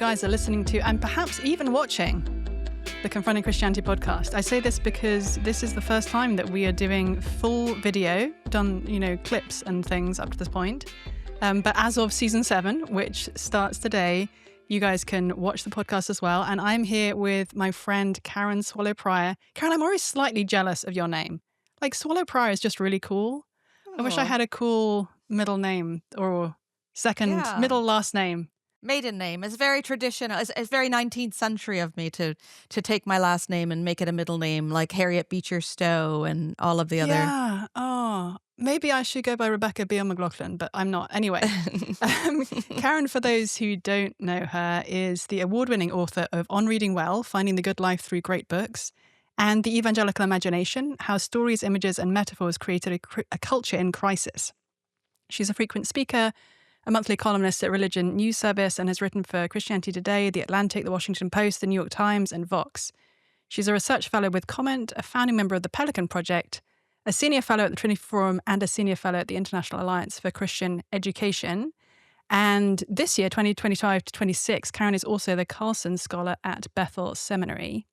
guys are listening to and perhaps even watching the Confronting Christianity podcast. I say this because this is the first time that we are doing full video, done, clips and things up to this point. But as of season 7, which starts today, you guys can watch the podcast as well. And I'm here with my friend Karen Swallow Pryor. Karen, I'm always slightly jealous of your name. Like, Swallow Pryor is just really cool. I wish I had a cool middle name or second middle last name. Maiden name. It's very traditional. It's very 19th century of me to take my last name and make it a middle name, like Harriet Beecher Stowe and all of the other. Yeah. Oh, maybe I should go by Rebecca Beale McLaughlin, but I'm not. Anyway, Karen, for those who don't know her, is the award-winning author of On Reading Well, Finding the Good Life Through Great Books, and The Evangelical Imagination, How Stories, Images, and Metaphors Created a Culture in Crisis. She's a frequent speaker, a monthly columnist at Religion News Service, and has written for Christianity Today, The Atlantic, The Washington Post, The New York Times, and Vox. She's a research fellow with Comment, a founding member of the Pelican Project, a senior fellow at the Trinity Forum, and a senior fellow at the International Alliance for Christian Education. And this year, 2025 to 26, Karen is also the Carlson Scholar at Bethel Seminary.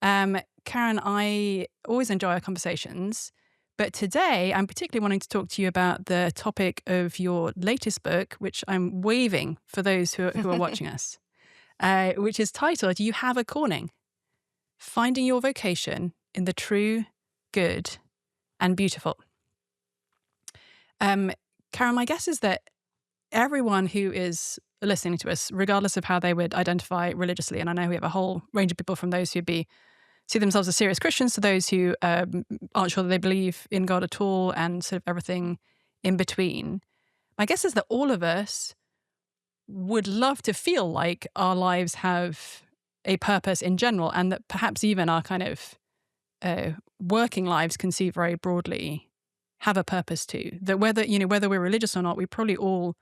Karen, I always enjoy our conversations. But today, I'm particularly wanting to talk to you about the topic of your latest book, which I'm waving for those who are watching us, which is titled, You Have a Calling, Finding Your Vocation in the True, Good, and Beautiful. Karen, my guess is that everyone who is listening to us, regardless of how they would identify religiously, and I know we have a whole range of people from those who'd see themselves as serious Christians to those who aren't sure that they believe in God at all and sort of everything in between. My guess is that all of us would love to feel like our lives have a purpose in general, and that perhaps even our kind of working lives, conceived very broadly, have a purpose too. That whether we're religious or not, we probably all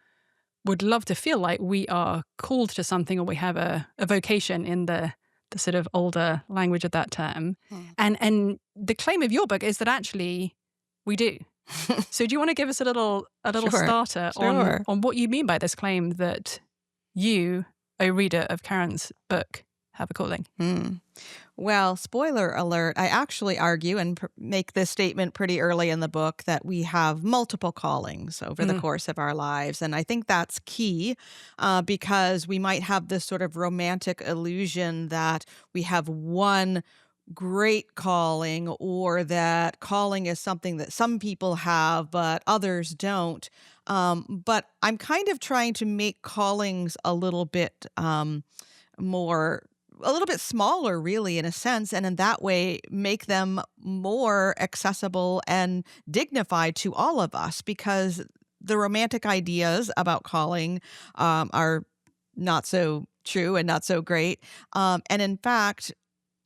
would love to feel like we are called to something, or we have a vocation in the sort of older language of that term. And the claim of your book is that actually we do. So do you want to give us a little starter on what you mean by this claim that you, a reader of Karen's book, have a calling? Well, spoiler alert, I actually argue and make this statement pretty early in the book that we have multiple callings over the course of our lives. And I think that's key because we might have this sort of romantic illusion that we have one great calling, or that calling is something that some people have, but others don't. But I'm kind of trying to make callings a little bit smaller, really, in a sense, and in that way make them more accessible and dignified to all of us, because the romantic ideas about calling are not so true and not so great. And in fact,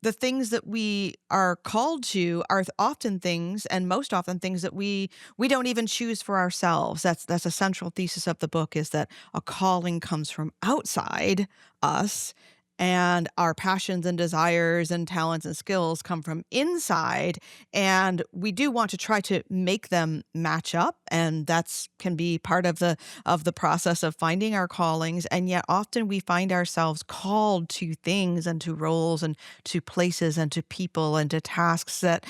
the things that we are called to are often things, and most often things, that we don't even choose for ourselves. That's a central thesis of the book, is that a calling comes from outside us, and our passions and desires and talents and skills come from inside. And we do want to try to make them match up. And that's can be part of the process of finding our callings. And yet often we find ourselves called to things and to roles and to places and to people and to tasks that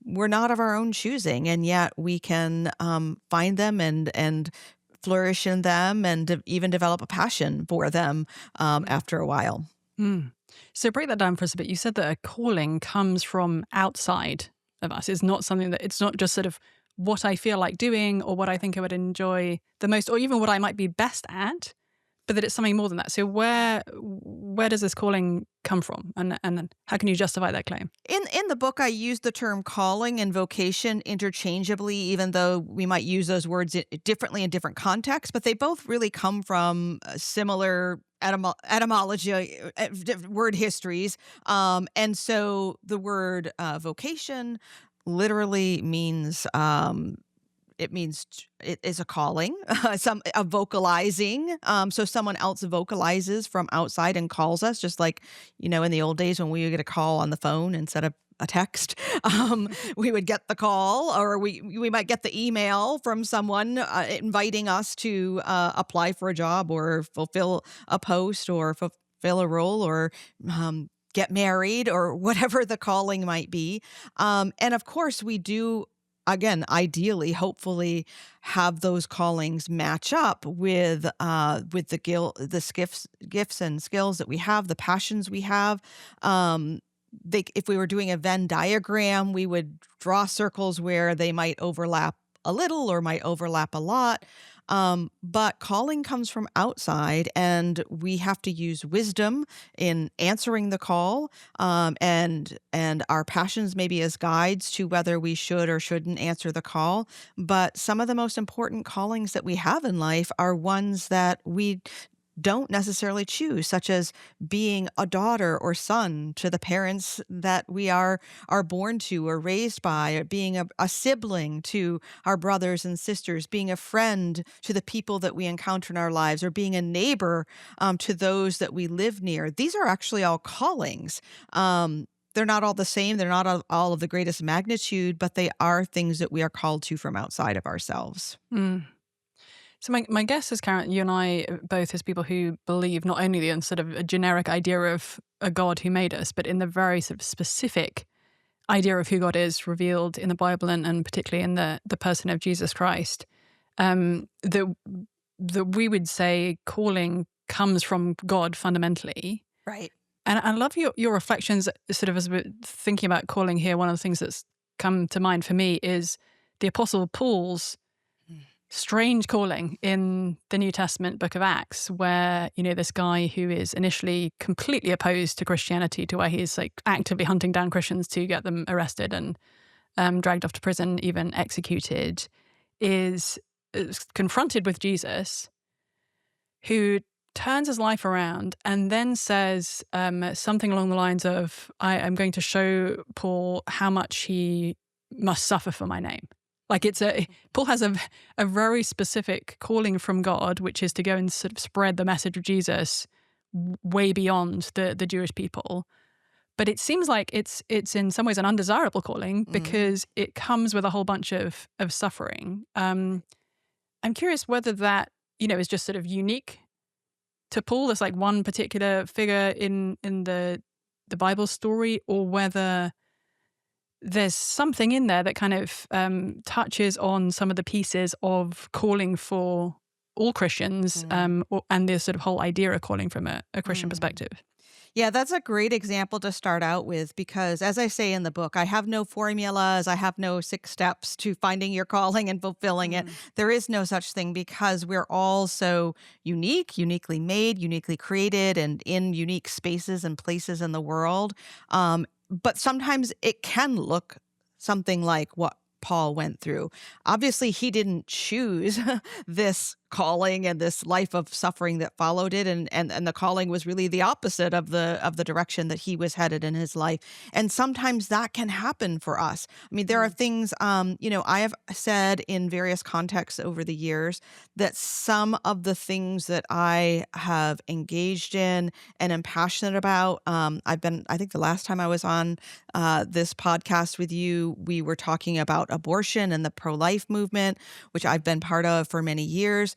we're not of our own choosing. And yet we can find them and flourish in them, and even develop a passion for them after a while. So break that down for us a bit. You said that a calling comes from outside of us. It's not just sort of what I feel like doing or what I think I would enjoy the most, or even what I might be best at, but that it's something more than that. So where does this calling come from, and how can you justify that claim? In the book, I use the term calling and vocation interchangeably, even though we might use those words differently in different contexts, but they both really come from similar etymology, word histories. And so the word vocation literally means it is a calling, a vocalizing. So someone else vocalizes from outside and calls us, just like, in the old days when we would get a call on the phone instead of a text. We would get the call, or we might get the email from someone inviting us to apply for a job or fulfill a post or fulfill a role or get married or whatever the calling might be. And of course, we do. Again, ideally, hopefully, have those callings match up with the gifts and skills that we have, the passions we have. If we were doing a Venn diagram, we would draw circles where they might overlap a little or might overlap a lot. But calling comes from outside, and we have to use wisdom in answering the call, and our passions maybe as guides to whether we should or shouldn't answer the call. But some of the most important callings that we have in life are ones that we don't necessarily choose, such as being a daughter or son to the parents that we are born to or raised by, or being a sibling to our brothers and sisters, being a friend to the people that we encounter in our lives, or being a neighbor to those that we live near. These are actually all callings. They're not all the same. They're not all of the greatest magnitude, but they are things that we are called to from outside of ourselves. Mm. So my guess is, Karen, you and I both as people who believe not only in sort of a generic idea of a God who made us, but in the very sort of specific idea of who God is revealed in the Bible and particularly in the person of Jesus Christ, that we would say calling comes from God fundamentally. Right. And I love your reflections sort of as we're thinking about calling here. One of the things that's come to mind for me is the Apostle Paul's strange calling in the New Testament book of Acts, where, this guy who is initially completely opposed to Christianity, to where he's like actively hunting down Christians to get them arrested and dragged off to prison, even executed, is confronted with Jesus, who turns his life around and then says something along the lines of, I'm going to show Paul how much he must suffer for my name. Like Paul has a very specific calling from God, which is to go and sort of spread the message of Jesus way beyond the Jewish people. But it seems like it's in some ways an undesirable calling because it comes with a whole bunch of suffering. I'm curious whether that, is just sort of unique to Paul as like one particular figure in the Bible story, or whether there's something in there that kind of touches on some of the pieces of calling for all Christians, and the sort of whole idea of calling from a Christian perspective. Yeah, that's a great example to start out with, because as I say in the book, I have no formulas. I have no 6 steps to finding your calling and fulfilling it. There is no such thing, because we're all so unique, uniquely made, uniquely created, and in unique spaces and places in the world. But sometimes it can look something like what Paul went through. Obviously, he didn't choose this calling and this life of suffering that followed it, and the calling was really the opposite of the direction that he was headed in his life. And sometimes that can happen for us. I mean, there are things I have said in various contexts over the years that some of the things that I have engaged in and am passionate about, I think the last time I was on this podcast with you, we were talking about abortion and the pro-life movement, which I've been part of for many years.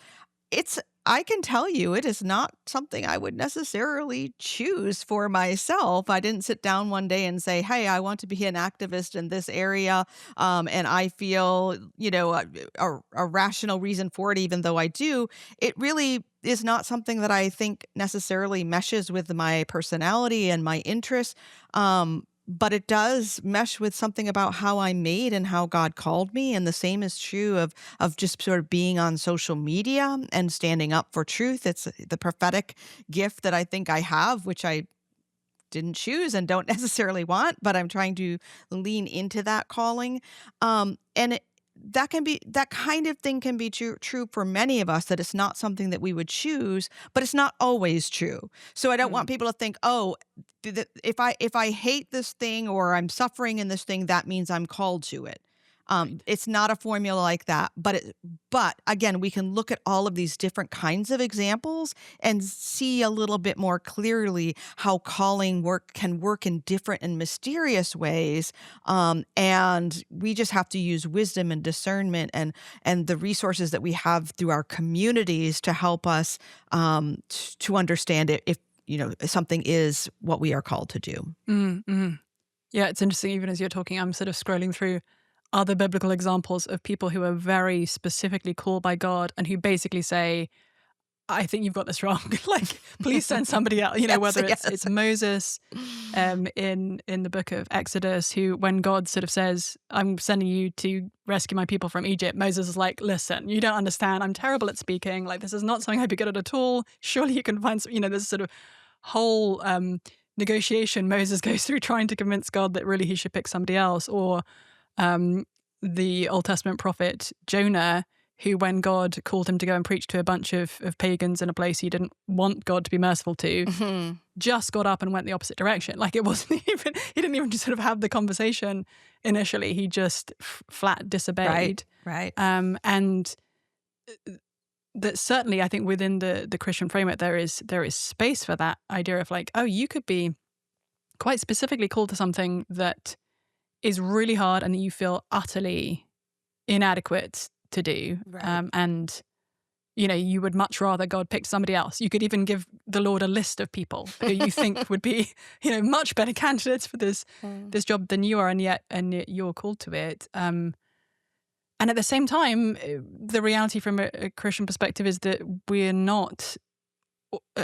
I can tell you, it is not something I would necessarily choose for myself. I didn't sit down one day and say, hey, I want to be an activist in this area. And I feel, a rational reason for it, even though I do. It really is not something that I think necessarily meshes with my personality and my interests. But it does mesh with something about how I'm made and how God called me. And the same is true of just sort of being on social media and standing up for truth. It's the prophetic gift that I think I have, which I didn't choose and don't necessarily want, but I'm trying to lean into that calling. That kind of thing can be true for many of us, that it's not something that we would choose, but it's not always true. So I don't want people to think, oh, if I hate this thing or I'm suffering in this thing, that means I'm called to it. It's not a formula like that, but again, we can look at all of these different kinds of examples and see a little bit more clearly how calling can work in different and mysterious ways. And we just have to use wisdom and discernment and the resources that we have through our communities to help us to understand it if something is what we are called to do. Mm-hmm. Yeah, it's interesting. Even as you're talking, I'm sort of scrolling through other biblical examples of people who are very specifically called by God and who basically say, I think you've got this wrong. Like, please send somebody else. Yes, Whether yes. it's Moses in the book of Exodus, who, when God sort of says, I'm sending you to rescue my people from Egypt, Moses is like, listen, you don't understand. I'm terrible at speaking. Like, this is not something I'd be good at all. Surely you can find some, this sort of whole negotiation Moses goes through trying to convince God that really he should pick somebody else. Or the Old Testament prophet Jonah, who, when God called him to go and preach to a bunch of pagans in a place he didn't want God to be merciful to, just got up and went the opposite direction. Like, it wasn't even, he didn't even just sort of have the conversation initially. He just flat disobeyed. Right. And that certainly, I think within the Christian framework, there is space for that idea of like, oh, you could be quite specifically called to something that is really hard and that you feel utterly inadequate to do. Right. And, you would much rather God pick somebody else. You could even give the Lord a list of people who you think would be, much better candidates for this job than you are, and yet you're called to it. And at the same time, the reality from a Christian perspective is that we're not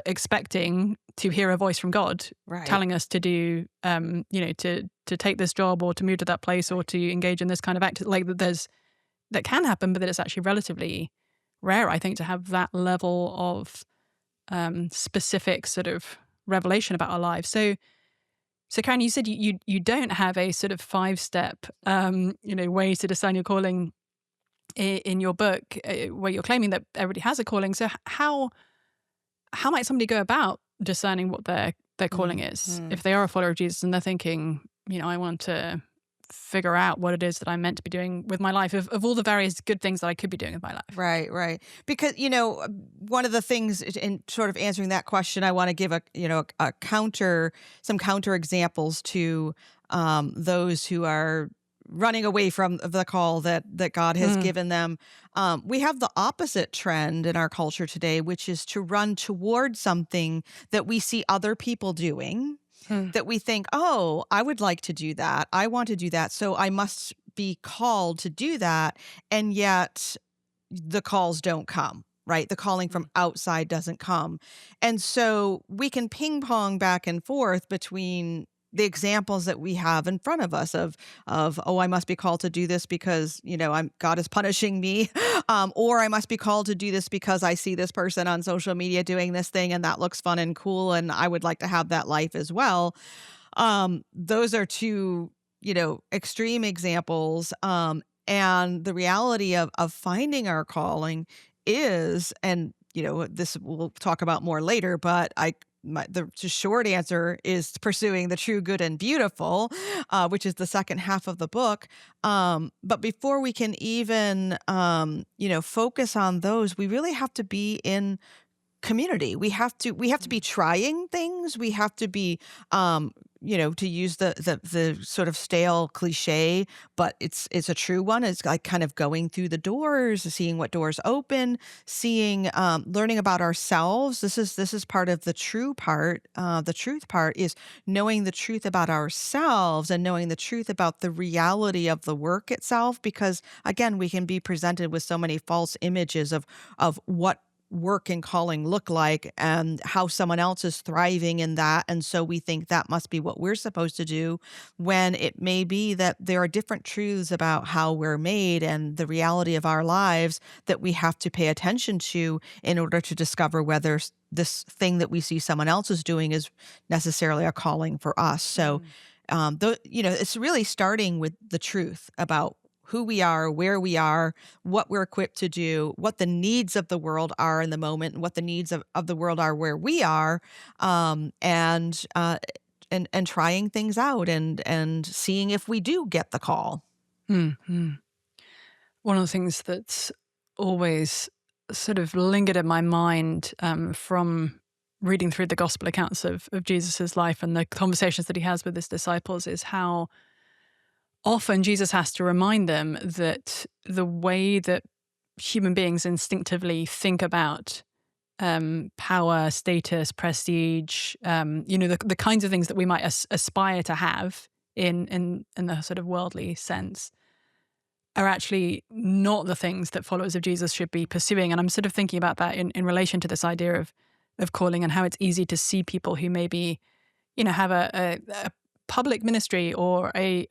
expecting to hear a voice from God telling us to do, to take this job or to move to that place or to engage in this kind of act. Like, that can happen, but that it's actually relatively rare, I think, to have that level of specific sort of revelation about our lives. So Karen, you said you don't have a sort of 5-step, way to discern your calling in your book, where you're claiming that everybody has a calling. So how might somebody go about discerning what their calling is if they are a follower of Jesus and they're thinking, I want to figure out what it is that I'm meant to be doing with my life, of all the various good things that I could be doing with my life? Right. Because, one of the things in sort of answering that question, I want to give some counter examples to those who are running away from the call that God has given them. We have the opposite trend in our culture today, which is to run towards something that we see other people doing, that we think, oh, I would like to do that. I want to do that. So I must be called to do that. And yet the calls don't come, right? The calling from outside doesn't come. And so we can ping pong back and forth between the examples that we have in front of us of oh, I must be called to do this because God is punishing me, or I must be called to do this because I see this person on social media doing this thing and that looks fun and cool and I would like to have that life as well. Those are two extreme examples, and the reality of finding our calling is, and this we'll talk about more later, but the short answer is pursuing the true, good, and beautiful, which is the second half of the book. But before we can even, focus on those, we really have to be in community. We have to be trying things. We have to be, to use the sort of stale cliche, but it's a true one. It's like kind of going through the doors, seeing what doors open, learning about ourselves. This is part of the true part. The truth part is knowing the truth about ourselves and knowing the truth about the reality of the work itself. Because again, we can be presented with so many false images of what work and calling look like and how someone else is thriving in that. And so we think that must be what we're supposed to do, when it may be that there are different truths about how we're made and the reality of our lives that we have to pay attention to in order to discover whether this thing that we see someone else is doing is necessarily a calling for us. So, it's really starting with the truth about who we are, where we are, what we're equipped to do, what the needs of the world are in the moment, and what the needs of the world are where we are, and trying things out and seeing if we do get the call. Mm-hmm. One of the things that's always sort of lingered in my mind from reading through the gospel accounts of Jesus's life and the conversations that he has with his disciples is how often Jesus has to remind them that the way that human beings instinctively think about power, status, prestige, the kinds of things that we might aspire to have in the sort of worldly sense are actually not the things that followers of Jesus should be pursuing. And I'm sort of thinking about that in relation to this idea of calling and how it's easy to see people who maybe, have a public ministry or a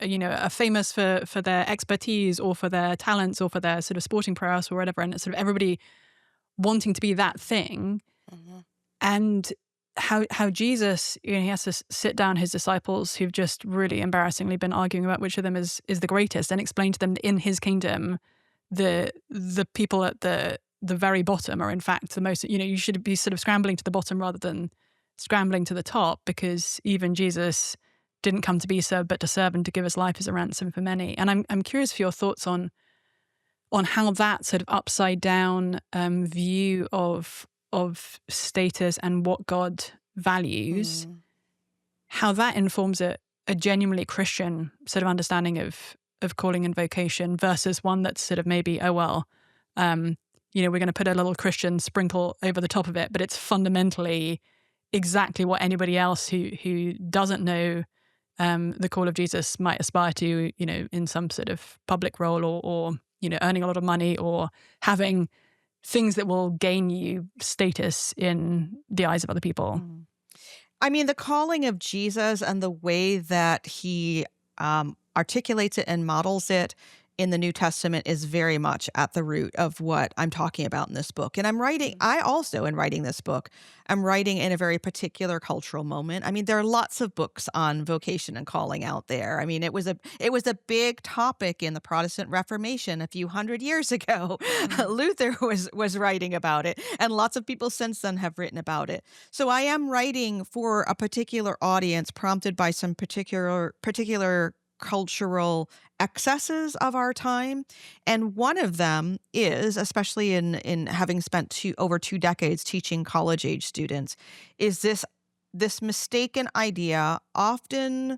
famous for their expertise or for their talents or for their sort of sporting prowess or whatever, and it's sort of everybody wanting to be that thing. Mm-hmm. And how Jesus, he has to sit down his disciples who've just really embarrassingly been arguing about which of them is the greatest, and explain to them that in his kingdom, the people at the very bottom are in fact the most, you should be sort of scrambling to the bottom rather than scrambling to the top, because even Jesus didn't come to be served but to serve and to give his life as a ransom for many. And I'm curious for your thoughts on how that sort of upside down view of status and what God values, how that informs a genuinely Christian sort of understanding of calling and vocation versus one that's sort of maybe, we're going to put a little Christian sprinkle over the top of it, but it's fundamentally exactly what anybody else who doesn't know the call of Jesus might aspire to, in some sort of public role or earning a lot of money or having things that will gain you status in the eyes of other people. I mean, the calling of Jesus and the way that he articulates it and models it in the New Testament is very much at the root of what I'm talking about in this book. And I also, in writing this book, I'm writing in a very particular cultural moment. I mean, there are lots of books on vocation and calling out there. I mean, it was a big topic in the Protestant Reformation a few hundred years ago. Luther was writing about it, and lots of people since then have written about it. So I am writing for a particular audience prompted by some particular cultural excesses of our time. And one of them is, especially in having spent over 2 decades teaching college age students, is this mistaken idea, often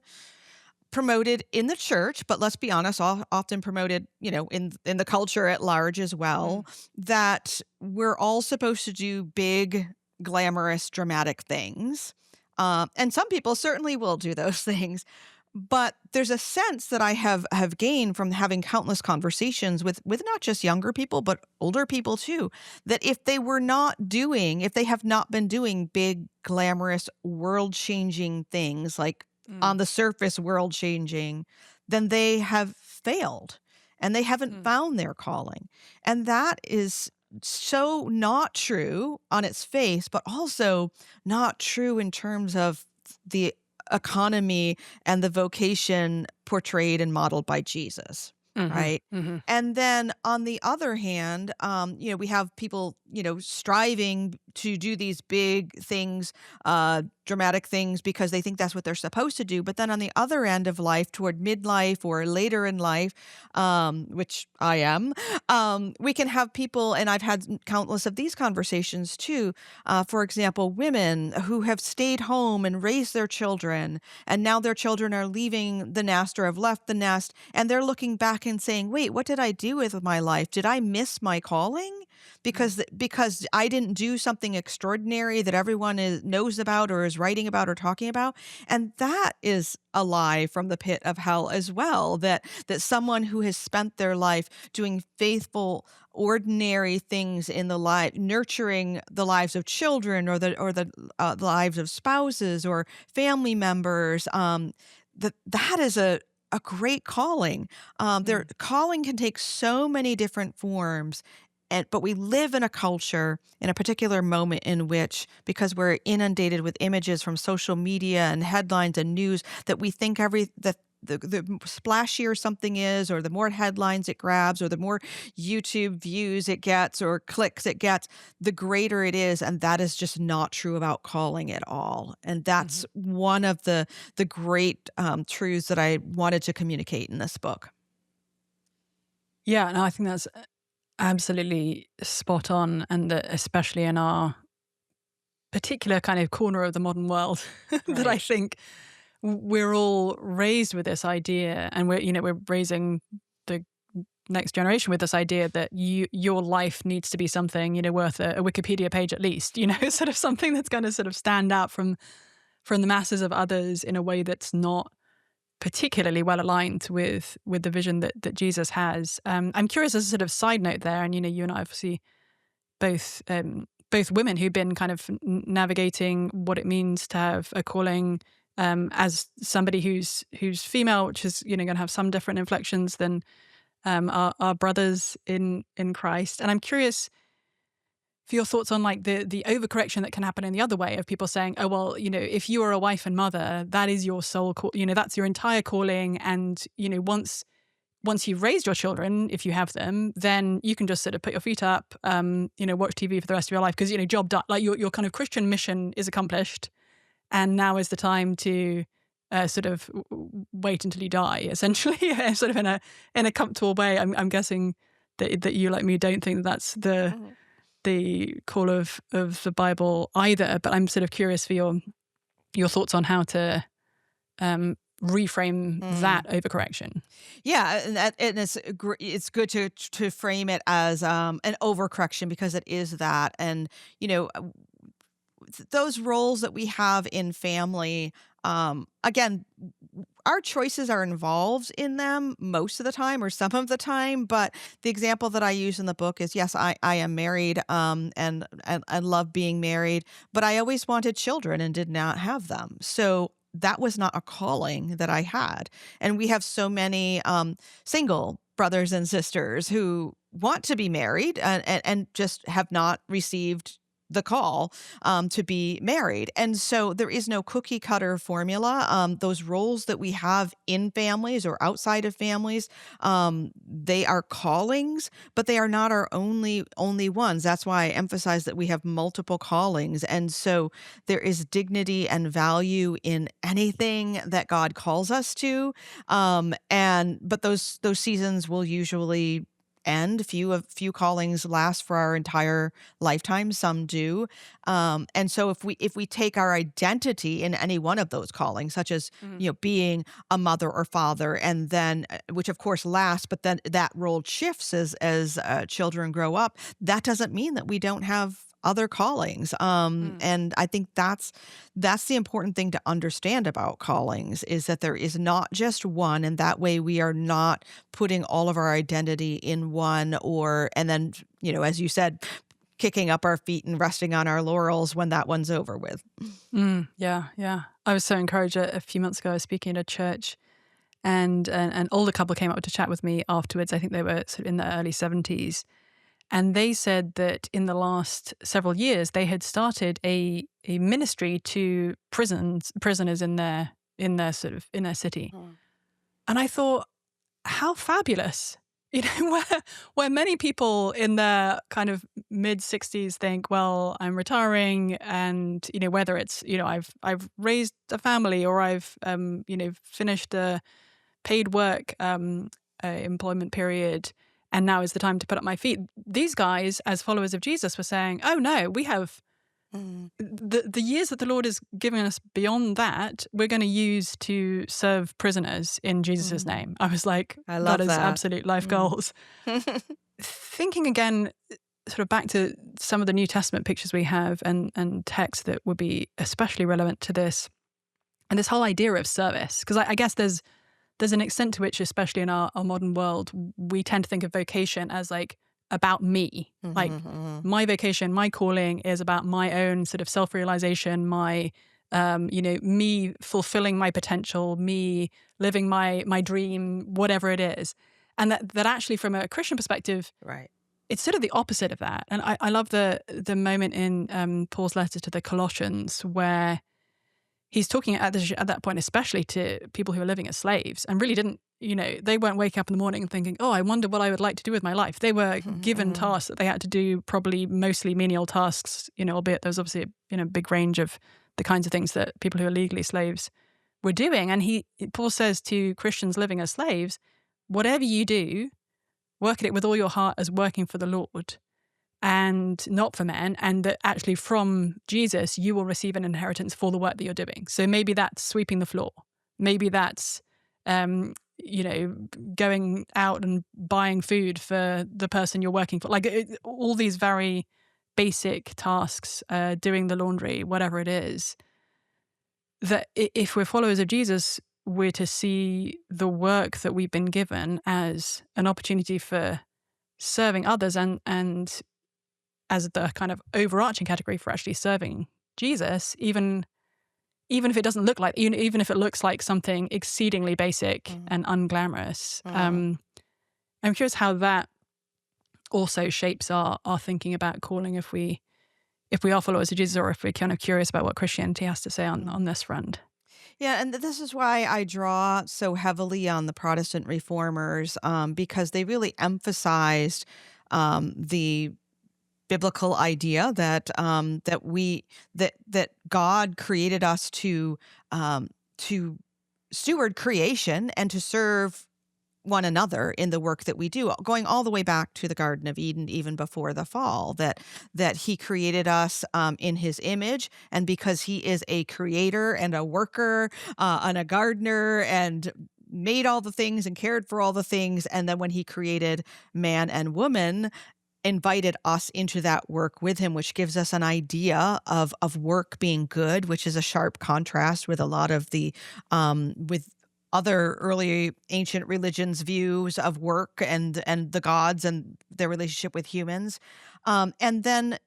promoted in the church, but let's be honest, often promoted, in the culture at large as well, that we're all supposed to do big, glamorous, dramatic things. And some people certainly will do those things. But there's a sense that I have gained from having countless conversations with not just younger people, but older people too, that if they have not been doing big, glamorous, world-changing things, like on the surface world-changing, then they have failed and they haven't found their calling. And that is so not true on its face, but also not true in terms of the economy and the vocation portrayed and modeled by Jesus. Right. And then on the other hand, we have people, striving to do these big things, dramatic things, because they think that's what they're supposed to do. But then on the other end of life, toward midlife or later in life, which I am, we can have people, and I've had countless of these conversations too. For example, women who have stayed home and raised their children, and now their children are leaving the nest or have left the nest, and they're looking back and saying, wait, what did I do with my life? Did I miss my calling? Because I didn't do something extraordinary that everyone knows about or is writing about or talking about. And that is a lie from the pit of hell as well, that someone who has spent their life doing faithful, ordinary things in the life, nurturing the lives of children or the lives of spouses or family members, that is a great calling. Their calling can take so many different forms. But we live in a culture, in a particular moment in which, because we're inundated with images from social media and headlines and news, that we think the splashier something is, or the more headlines it grabs, or the more YouTube views it gets or clicks it gets, the greater it is. And that is just not true about calling at all. And that's one of the great truths that I wanted to communicate in this book. Yeah, no, I think that's absolutely spot on, and that especially in our particular kind of corner of the modern world, that I Right. think we're all raised with this idea, and we're raising the next generation with this idea that your life needs to be something worth a Wikipedia page at least, sort of something that's going to sort of stand out from the masses of others in a way that's not particularly well aligned with the vision that Jesus has. I'm curious as a sort of side note there, and you and I obviously both women who've been kind of navigating what it means to have a calling, as somebody who's female, which is going to have some different inflections than our brothers in Christ. And I'm curious for your thoughts on like the overcorrection that can happen in the other way of people saying, oh, well, if you are a wife and mother, that is your sole call, that's your entire calling. And, once you've raised your children, if you have them, then you can just sort of put your feet up, watch TV for the rest of your life because, job done. Like your kind of Christian mission is accomplished. And now is the time to sort of wait until you die, essentially, sort of in a comfortable way. I'm guessing that you, like me, don't think that that's the call of the Bible either. But I'm sort of curious for your thoughts on how to reframe that overcorrection. Yeah, and it's good to frame it as an overcorrection because it is that, and those roles that we have in family. Again, our choices are involved in them most of the time or some of the time, but the example that I use in the book is, yes, I am married, and I love being married, but I always wanted children and did not have them. So that was not a calling that I had. And we have so many single brothers and sisters who want to be married and just have not received the call to be married. And so there is no cookie cutter formula. Those roles that we have in families or outside of families, they are callings, but they are not our only ones. That's why I emphasize that we have multiple callings. And so there is dignity and value in anything that God calls us to. But those seasons will usually end. Few callings last for our entire lifetime. Some do. And so if we take our identity in any one of those callings, such as being a mother or father, and then which of course lasts, but then that role shifts as children grow up. That doesn't mean that we don't have other callings. And I think that's the important thing to understand about callings is that there is not just one, and that way we are not putting all of our identity in one, and then, as you said, kicking up our feet and resting on our laurels when that one's over with. Yeah. I was so encouraged a few months ago. I was speaking at a church, and an older couple came up to chat with me afterwards. I think they were sort of in their early 70s. And they said that in the last several years, they had started a ministry to prisoners in their city. And I thought, how fabulous, where many people in their kind of mid 60s think, well, I'm retiring, and whether it's I've raised a family, or I've finished a paid work employment period, and now is the time to put up my feet. These guys, as followers of Jesus, were saying, oh no, we have the years that the Lord is giving us beyond that, we're going to use to serve prisoners in Jesus' name. I was like, I love that is that. absolute life goals. Thinking again, sort of back to some of the New Testament pictures we have and texts that would be especially relevant to this, and this whole idea of service, because I guess there's an extent to which, especially in our modern world, we tend to think of vocation as like about me. Like my vocation, my calling is about my own sort of self-realization, my, me fulfilling my potential, me living my dream, whatever it is. And that actually from a Christian perspective, Right. it's sort of the opposite of that. And I love the moment in Paul's letter to the Colossians where he's talking at that point, especially to people who are living as slaves and really didn't, they weren't waking up in the morning and thinking, oh, I wonder what I would like to do with my life. They were given tasks that they had to do, probably mostly menial tasks, albeit there's obviously a big range of the kinds of things that people who are legally slaves were doing. And Paul says to Christians living as slaves, whatever you do, work at it with all your heart as working for the Lord and not for men, and that actually from Jesus you will receive an inheritance for the work that you're doing. So maybe that's sweeping the floor. Maybe that's going out and buying food for the person you're working for. Like all these very basic tasks, doing the laundry, whatever it is, that if we're followers of Jesus, we're to see the work that we've been given as an opportunity for serving others and as the kind of overarching category for actually serving Jesus, even if it doesn't look like, even if it looks like something exceedingly basic and unglamorous. I'm curious how that also shapes our thinking about calling if we are followers of Jesus, or if we're kind of curious about what Christianity has to say on this front. Yeah, and this is why I draw so heavily on the Protestant reformers, because they really emphasized the biblical idea that that God created us to steward creation and to serve one another in the work that we do, going all the way back to the Garden of Eden, even before the fall, that he created us in his image. And because he is a creator and a worker and a gardener and made all the things and cared for all the things, and then when he created man and woman, invited us into that work with him, which gives us an idea of work being good, which is a sharp contrast with a lot of the with other early ancient religions' views of work and the gods and their relationship with humans. And then,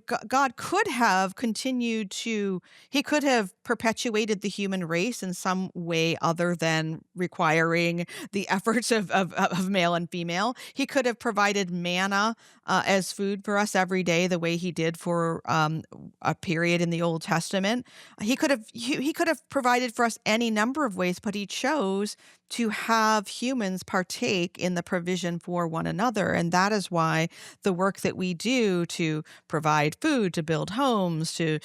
God could have continued to, he could have perpetuated the human race in some way other than requiring the efforts of male and female. He could have provided manna as food for us every day, the way he did for a period in the Old Testament. He could have provided for us any number of ways, but he chose to have humans partake in the provision for one another. And that is why the work that we do to provide food, to build homes, to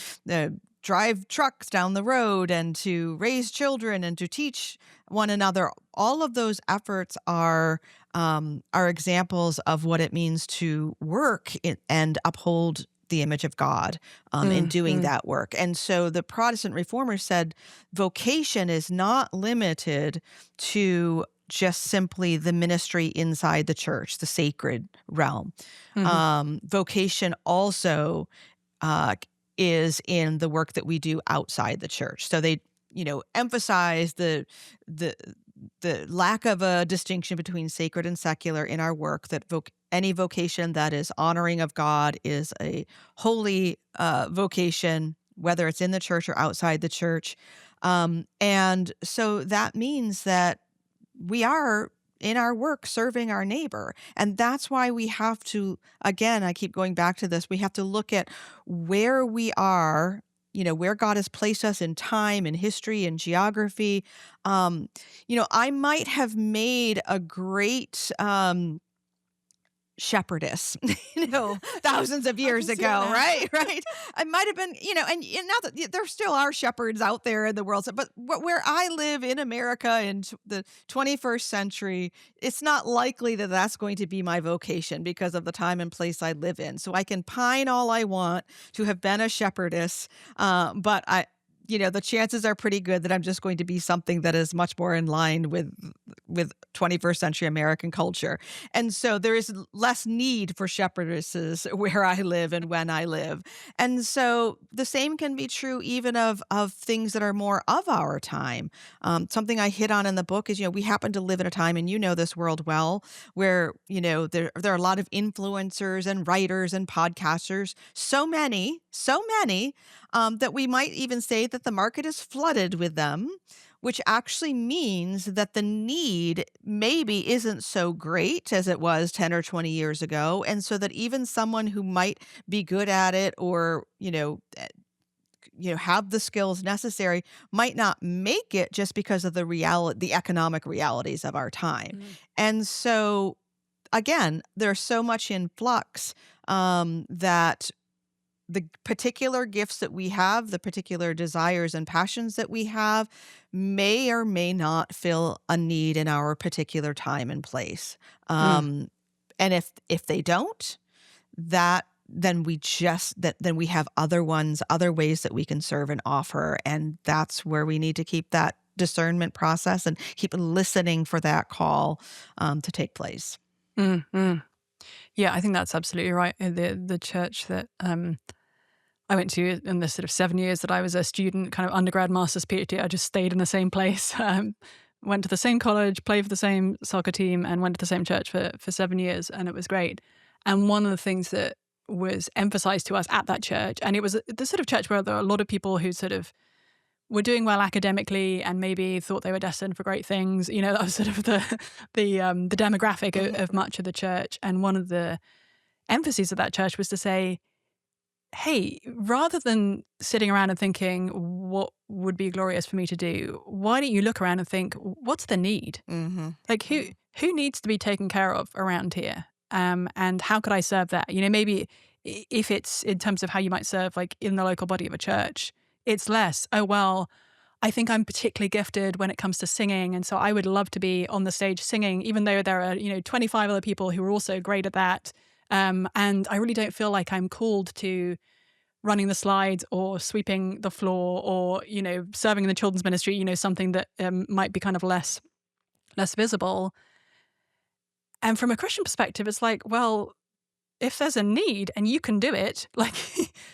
drive trucks down the road, and to raise children and to teach one another, all of those efforts are examples of what it means to work and uphold the image of God in doing that work. And so the Protestant reformers said vocation is not limited to just simply the ministry inside the church, the sacred realm. Vocation also is in the work that we do outside the church. So they, emphasize the lack of a distinction between sacred and secular in our work, that any vocation that is honoring of God is a holy vocation, whether it's in the church or outside the church. And so that means that we are in our work serving our neighbor. And that's why we have to, again, I keep going back to this, we have to look at where we are, where God has placed us in time and history and geography. I might have made a great shepherdess, thousands of years ago, right? I might have been, and now that there still are shepherds out there in the world, but where I live in America in the 21st century, it's not likely that that's going to be my vocation because of the time and place I live in. So I can pine all I want to have been a shepherdess, but the chances are pretty good that I'm just going to be something that is much more in line with 21st century American culture. And so there is less need for shepherdesses where I live and when I live. And so the same can be true even of things that are more of our time. Something I hit on in the book is, we happen to live in a time, and this world well, where, there are a lot of influencers and writers and podcasters, so many, that we might even say that the market is flooded with them, which actually means that the need maybe isn't so great as it was 10 or 20 years ago. And so that even someone who might be good at it or, have the skills necessary might not make it just because of the economic realities of our time. And so, again, there's so much in flux that the particular gifts that we have, the particular desires and passions that we have, may or may not fill a need in our particular time and place. And if they don't, then we have other ways that we can serve and offer. And that's where we need to keep that discernment process and keep listening for that call to take place. Mm-hmm. Yeah, I think that's absolutely right. The church that I went to in the sort of 7 years that I was a student, kind of undergrad, master's, PhD, I just stayed in the same place, went to the same college, played for the same soccer team, and went to the same church for 7 years, and it was great. And one of the things that was emphasized to us at that church, and it was the sort of church where there are a lot of people who sort of were doing well academically and maybe thought they were destined for great things. You know, that was sort of the demographic of much of the church. And one of the emphases of that church was to say, hey, rather than sitting around and thinking, what would be glorious for me to do, why don't you look around and think, what's the need? Mm-hmm. Like, who needs to be taken care of around here? And how could I serve that? You know, maybe if it's in terms of how you might serve, like in the local body of a church, it's less, oh, well, I think I'm particularly gifted when it comes to singing. And so I would love to be on the stage singing, even though there are, 25 other people who are also great at that. And I really don't feel like I'm called to running the slides or sweeping the floor or, serving in the children's ministry, something that might be kind of less visible. And from a Christian perspective, it's like, well, if there's a need and you can do it, like,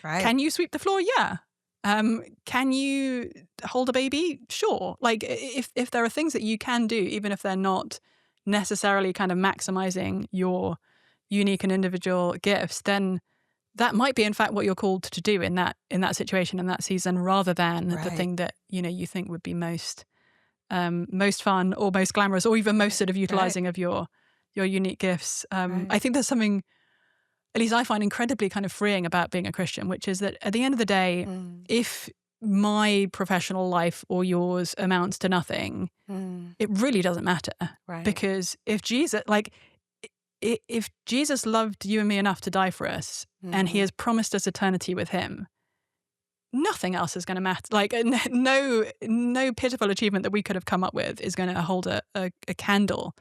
Right. Can you sweep the floor? Yeah. Can you hold a baby? Sure. Like, if there are things that you can do, even if they're not necessarily kind of maximizing your unique and individual gifts, then that might be in fact what you're called to do in that situation, in that season, rather than the thing that you think would be most fun or most glamorous or even most sort of utilizing of your unique gifts. I think there's something, at least I find, incredibly kind of freeing about being a Christian, which is that at the end of the day, if my professional life or yours amounts to nothing, it really doesn't matter. Right. Because if Jesus loved you and me enough to die for us, and he has promised us eternity with him, nothing else is going to matter. Like, no pitiful achievement that we could have come up with is going to hold a candle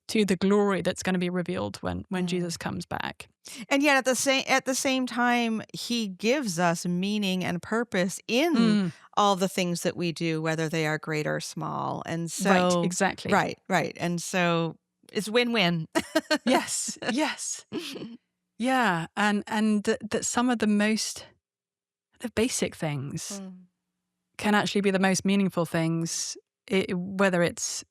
to the glory that's going to be revealed when Jesus comes back. And yet at the same time, he gives us meaning and purpose in all the things that we do, whether they are great or small. And so right, exactly. Right. And so it's win-win. Yes. Yeah. And that some of the most basic things can actually be the most meaningful things, whether it's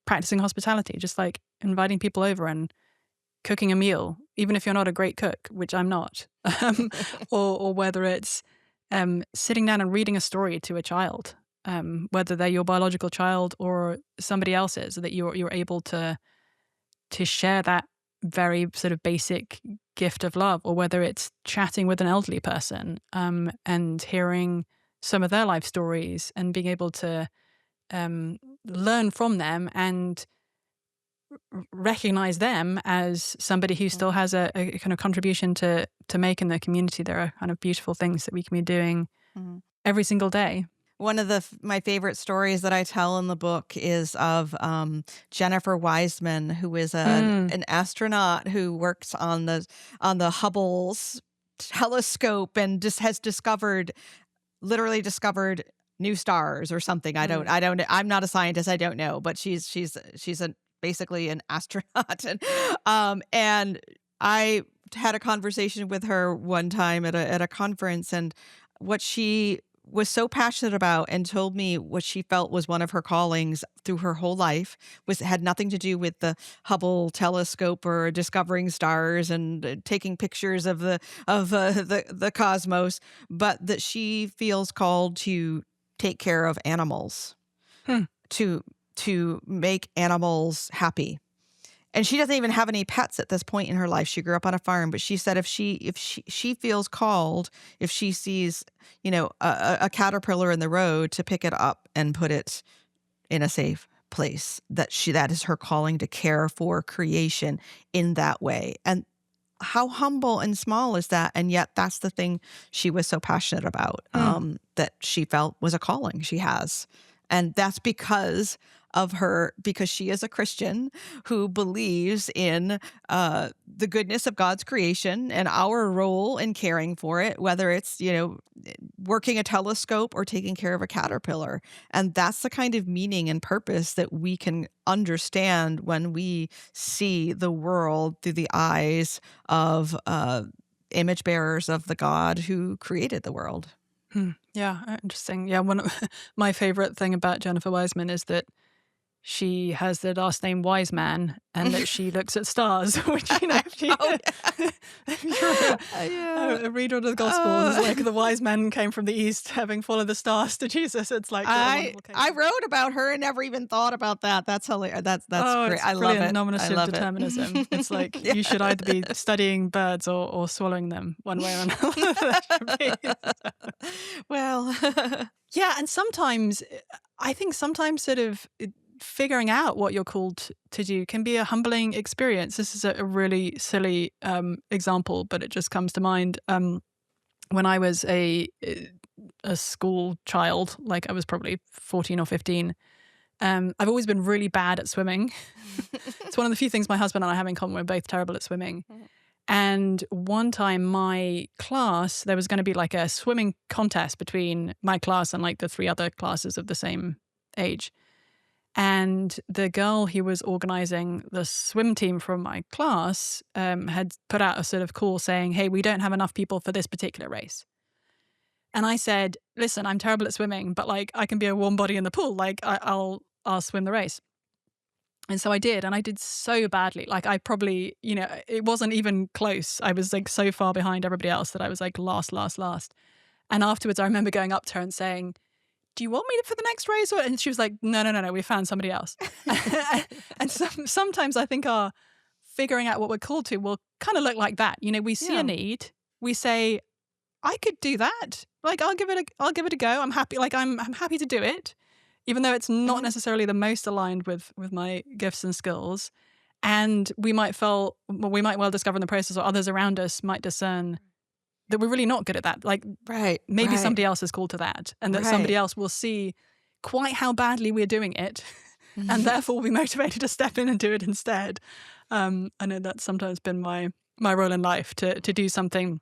practicing hospitality, just like inviting people over and cooking a meal, even if you're not a great cook, which I'm not, or whether it's sitting down and reading a story to a child, whether they're your biological child or somebody else's, that you're able to share that very sort of basic gift of love, or whether it's chatting with an elderly person and hearing some of their life stories and being able to learn from them and recognize them as somebody who still has a kind of contribution to make in the community. There are kind of beautiful things that we can be doing every single day. One of my favorite stories that I tell in the book is of Jennifer Wiseman, who is an astronaut who works on the Hubble's telescope and just has literally discovered new stars or something. I'm not a scientist. I don't know, but she's basically an astronaut. And I had a conversation with her one time at a conference, and what she was so passionate about and told me what she felt was one of her callings through her whole life had nothing to do with the Hubble telescope or discovering stars and taking pictures of the cosmos, but that she feels called to take care of animals, to make animals happy. And she doesn't even have any pets at this point in her life. She grew up on a farm, but she said if she feels called, if she sees, a caterpillar in the road, to pick it up and put it in a safe place, that is her calling, to care for creation in that way. And how humble and small is that? And yet that's the thing she was so passionate about, that she felt was a calling she has. And that's because of her, because she is a Christian who believes in the goodness of God's creation and our role in caring for it, whether it's, working a telescope or taking care of a caterpillar. And that's the kind of meaning and purpose that we can understand when we see the world through the eyes of image bearers of the God who created the world. Yeah, interesting. Yeah, one of my favorite thing about Jennifer Wiseman is that she has the last name Wiseman and that she looks at stars, which, if you, if you're a reader of the Gospels, it's like the wise men came from the east, having followed the stars to Jesus. It's like a wonderful case. I wrote about her and never even thought about that. That's hilarious. That's great. It's I love it. Nominative determinism. It's like you should either be studying birds or swallowing them one way or another. Well, yeah, and sometimes sort of figuring out what you're called to do can be a humbling experience. This is a really silly example, but it just comes to mind. When I was a school child, like I was probably 14 or 15, I've always been really bad at swimming. It's one of the few things my husband and I have in common. We're both terrible at swimming. And one time my class, there was going to be like a swimming contest between my class and like the 3 other classes of the same age. And the girl who was organizing the swim team from my class had put out a sort of call saying, hey, we don't have enough people for this particular race. And I said, listen, I'm terrible at swimming, but like I can be a warm body in the pool. Like I'll swim the race. And so I did. And I did so badly. Like I probably, it wasn't even close. I was like so far behind everybody else that I was like last. And afterwards, I remember going up to her and saying, do you want me for the next race? And she was like, no, we found somebody else. And sometimes I think our figuring out what we're called to will kind of look like that. We see a need. We say, I could do that. Like, I'll give it a go. I'm happy. Like, I'm happy to do it, even though it's not necessarily the most aligned with my gifts and skills. And we might well discover in the process, or others around us might discern that we're really not good at that. Like, maybe somebody else is called to that, and that somebody else will see quite how badly we're doing it, and therefore will be motivated to step in and do it instead. I know that's sometimes been my role in life, to do something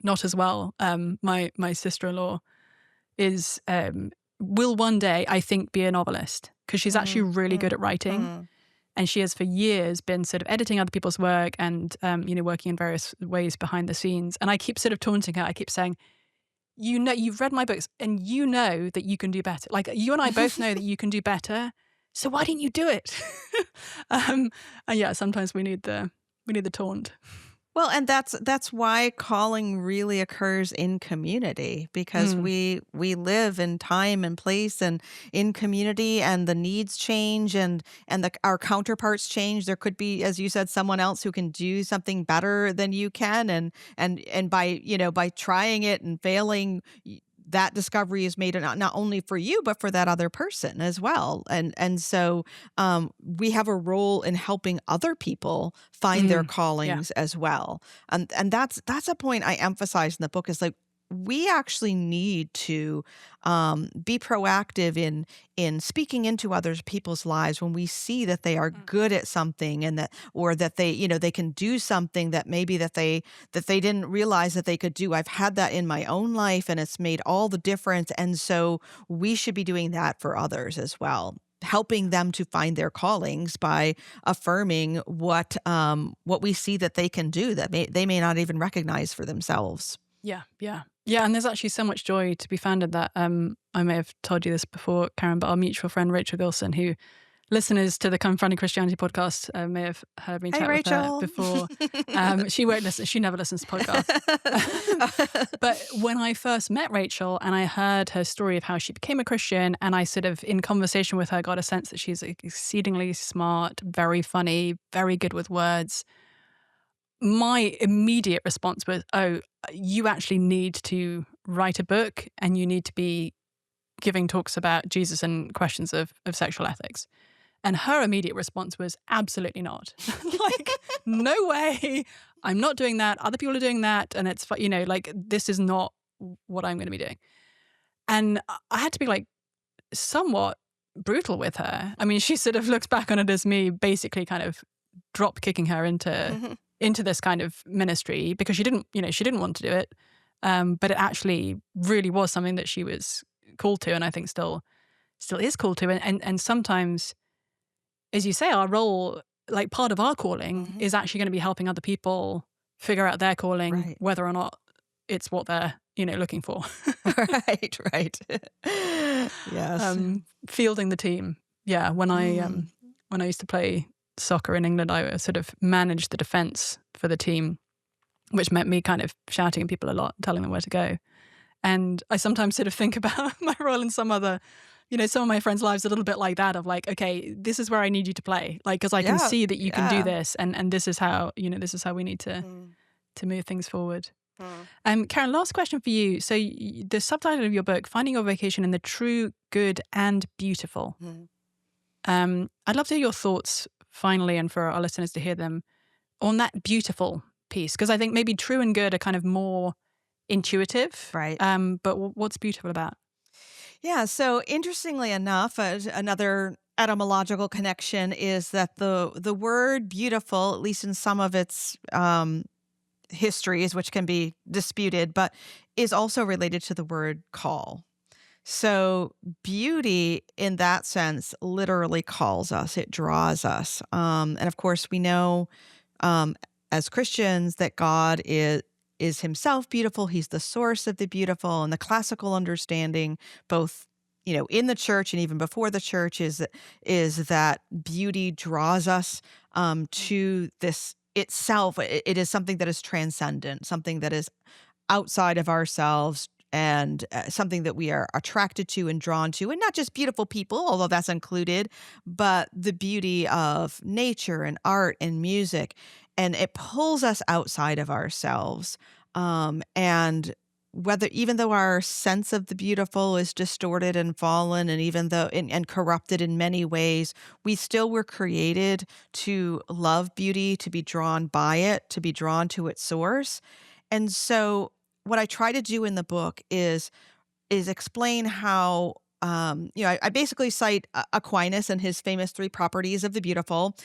not as well. My sister-in-law will one day, I think, be a novelist, because she's actually really good at writing. And she has for years been sort of editing other people's work and, working in various ways behind the scenes. And I keep sort of taunting her. I keep saying, you've read my books and you know that you can do better. Like, you and I both know that you can do better. So why didn't you do it? And yeah, sometimes we need the taunt. Well, and that's why calling really occurs in community, because we live in time and place and in community, and the needs change and our counterparts change. There could be, as you said, someone else who can do something better than you can, and by trying it and failing, that discovery is made not only for you, but for that other person as well. And so we have a role in helping other people find their callings as well. And that's a point I emphasize in the book, is like, we actually need to be proactive in speaking into other people's lives when we see that they are good at something, and that they can do something that maybe that they didn't realize that they could do. I've had that in my own life, and it's made all the difference. And so we should be doing that for others as well, helping them to find their callings by affirming what we see that they can do that they may not even recognize for themselves. Yeah, and there's actually so much joy to be found in that. I may have told you this before, Karen, but our mutual friend Rachel Gilson, who listeners to the Confronting Christianity podcast may have heard me chat with her before. She won't listen. She never listens to podcasts. But when I first met Rachel and I heard her story of how she became a Christian, and I sort of, in conversation with her, got a sense that she's exceedingly smart, very funny, very good with words, my immediate response was, oh, you actually need to write a book, and you need to be giving talks about Jesus and questions of sexual ethics. And her immediate response was, absolutely not. Like, no way. I'm not doing that. Other people are doing that. And it's, like, this is not what I'm going to be doing. And I had to be like, somewhat brutal with her. I mean, she sort of looks back on it as me basically kind of drop kicking her into this kind of ministry because she didn't want to do it. But it actually really was something that she was called to, and I think still is called to. And sometimes, as you say, our role, like part of our calling, is actually going to be helping other people figure out their calling, whether or not it's what they're looking for. Right. Yes. Fielding the team. Yeah. When I used to play soccer in England, I sort of managed the defense for the team, which meant me kind of shouting at people a lot, telling them where to go. And I sometimes sort of think about my role in some of my friends' lives a little bit like that, of like, okay, this is where I need you to play, like, because I can see that you can do this, and this is how we need to move things forward. Karen, last question for you. So the subtitle of your book, Finding Your Vocation in the True, Good and Beautiful. I'd love to hear your thoughts finally, and for our listeners to hear them, on that beautiful piece, because I think maybe true and good are kind of more intuitive. Right. But what's beautiful about? Yeah. So interestingly enough, another etymological connection is that the word beautiful, at least in some of its histories, which can be disputed, but is also related to the word call. So beauty in that sense literally calls us, it draws us. And of course, we know as Christians that God is himself beautiful. He's the source of the beautiful, and the classical understanding, both in the church and even before the church, is that beauty draws us to this itself. It is something that is transcendent, something that is outside of ourselves, and something that we are attracted to and drawn to, and not just beautiful people, although that's included, but the beauty of nature and art and music. And it pulls us outside of ourselves. And even though our sense of the beautiful is distorted and fallen, and even though and corrupted in many ways, we still were created to love beauty, to be drawn by it, to be drawn to its source. And so what I try to do in the book is explain how, I basically cite Aquinas and his famous 3 properties of the beautiful,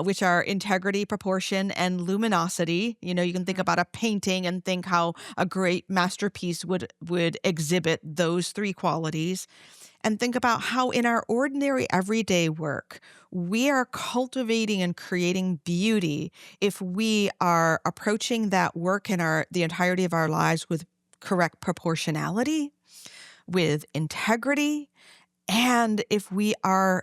which are integrity, proportion, and luminosity. You can think about a painting and think how a great masterpiece would exhibit those 3 qualities. And think about how in our ordinary everyday work, we are cultivating and creating beauty if we are approaching that work in the entirety of our lives with correct proportionality, with integrity, and if we are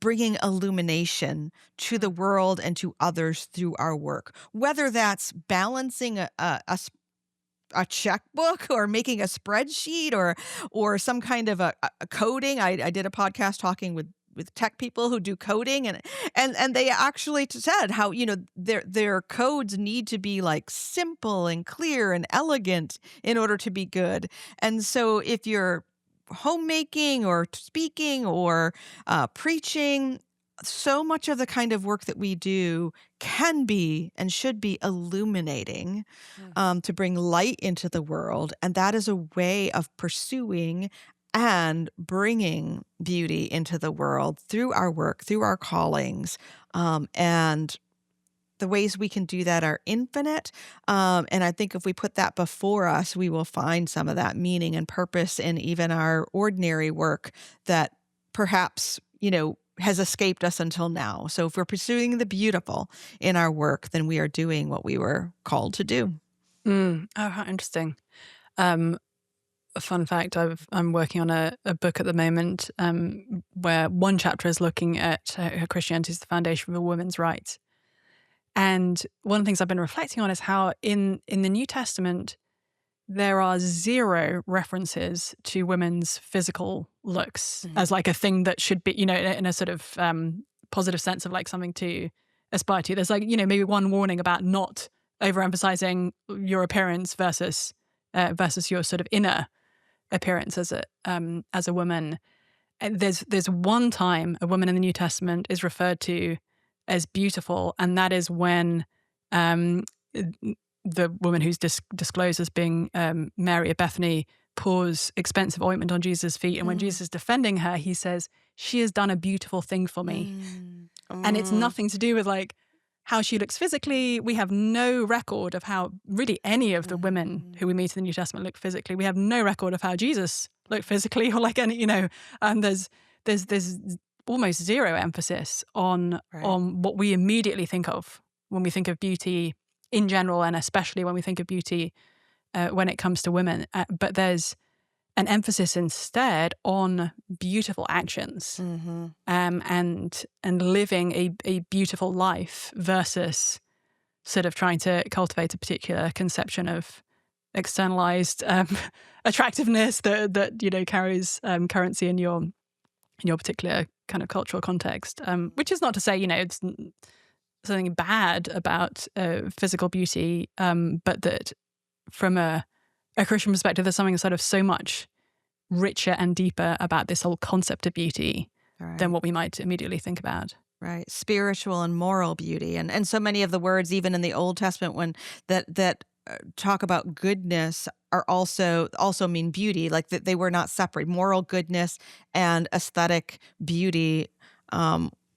bringing illumination to the world and to others through our work, whether that's balancing a checkbook or making a spreadsheet or some kind of a coding. I did a podcast talking with tech people who do coding, and they actually said how their codes need to be like simple and clear and elegant in order to be good. And so if you're homemaking or speaking or preaching, so much of the kind of work that we do can be and should be illuminating, to bring light into the world. And that is a way of pursuing and bringing beauty into the world through our work, through our callings. And the ways we can do that are infinite. And I think if we put that before us, we will find some of that meaning and purpose in even our ordinary work that perhaps, has escaped us until now. So if we're pursuing the beautiful in our work, then we are doing what we were called to do. Oh, how interesting. A fun fact, I'm working on a book at the moment where one chapter is looking at how Christianity is the foundation for women's rights. And one of the things I've been reflecting on is how in the New Testament, there are 0 references to women's physical looks as like a thing that should be, in a sort of positive sense of like something to aspire to. There's like, maybe one warning about not overemphasizing your appearance versus your sort of inner appearance as a woman. And there's one time a woman in the New Testament is referred to as beautiful, and that is when the woman who's disclosed as being Mary of Bethany pours expensive ointment on Jesus' feet. And when Jesus is defending her, he says, she has done a beautiful thing for me. And it's nothing to do with like how she looks physically. We have no record of how really any of the women who we meet in the New Testament look physically. We have no record of how Jesus looked physically, or like any, there's almost zero emphasis on what we immediately think of when we think of beauty in general, and especially when we think of beauty when it comes to women. But there's an emphasis instead on beautiful actions and living a beautiful life versus sort of trying to cultivate a particular conception of externalized attractiveness that carries currency in your particular kind of cultural context. Which is not to say it's something bad about physical beauty, but that from a Christian perspective, there's something sort of so much richer and deeper about this whole concept of beauty than what we might immediately think about. Right. Spiritual and moral beauty. And so many of the words, even in the Old Testament, when that talk about goodness are also mean beauty, like that they were not separate. Moral goodness and aesthetic beauty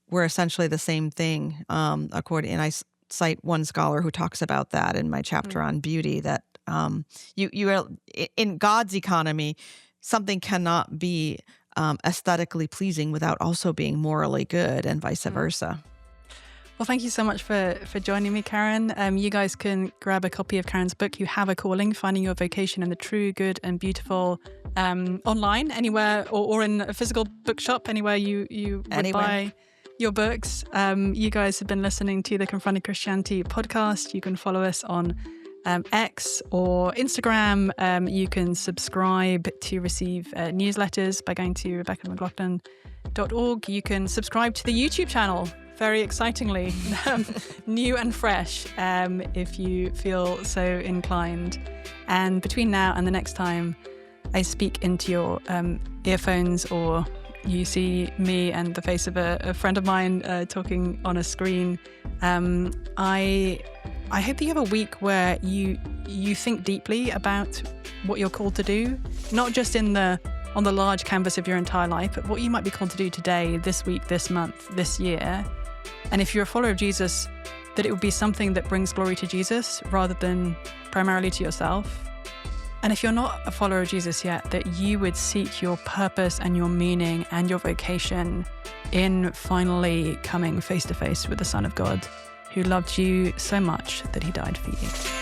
were essentially the same thing, according. And I cite one scholar who talks about that in my chapter on beauty, that you are, in God's economy, something cannot be aesthetically pleasing without also being morally good, and vice versa. Well, thank you so much for joining me, Karen. You guys can grab a copy of Karen's book, You Have a Calling, Finding Your Vocation in the True, Good and Beautiful, online, anywhere, or in a physical bookshop, anywhere you would buy your books. You guys have been listening to the Confronting Christianity podcast. You can follow us on X or Instagram. You can subscribe to receive newsletters by going to RebeccaMcLaughlin.org. You can subscribe to the YouTube channel, very excitingly, new and fresh, if you feel so inclined. And between now and the next time I speak into your earphones, or you see me and the face of a friend of mine talking on a screen, I hope that you have a week where you think deeply about what you're called to do, not just on the large canvas of your entire life, but what you might be called to do today, this week, this month, this year. And if you're a follower of Jesus, that it would be something that brings glory to Jesus rather than primarily to yourself. And if you're not a follower of Jesus yet, that you would seek your purpose and your meaning and your vocation in finally coming face to face with the Son of God, who loved you so much that he died for you.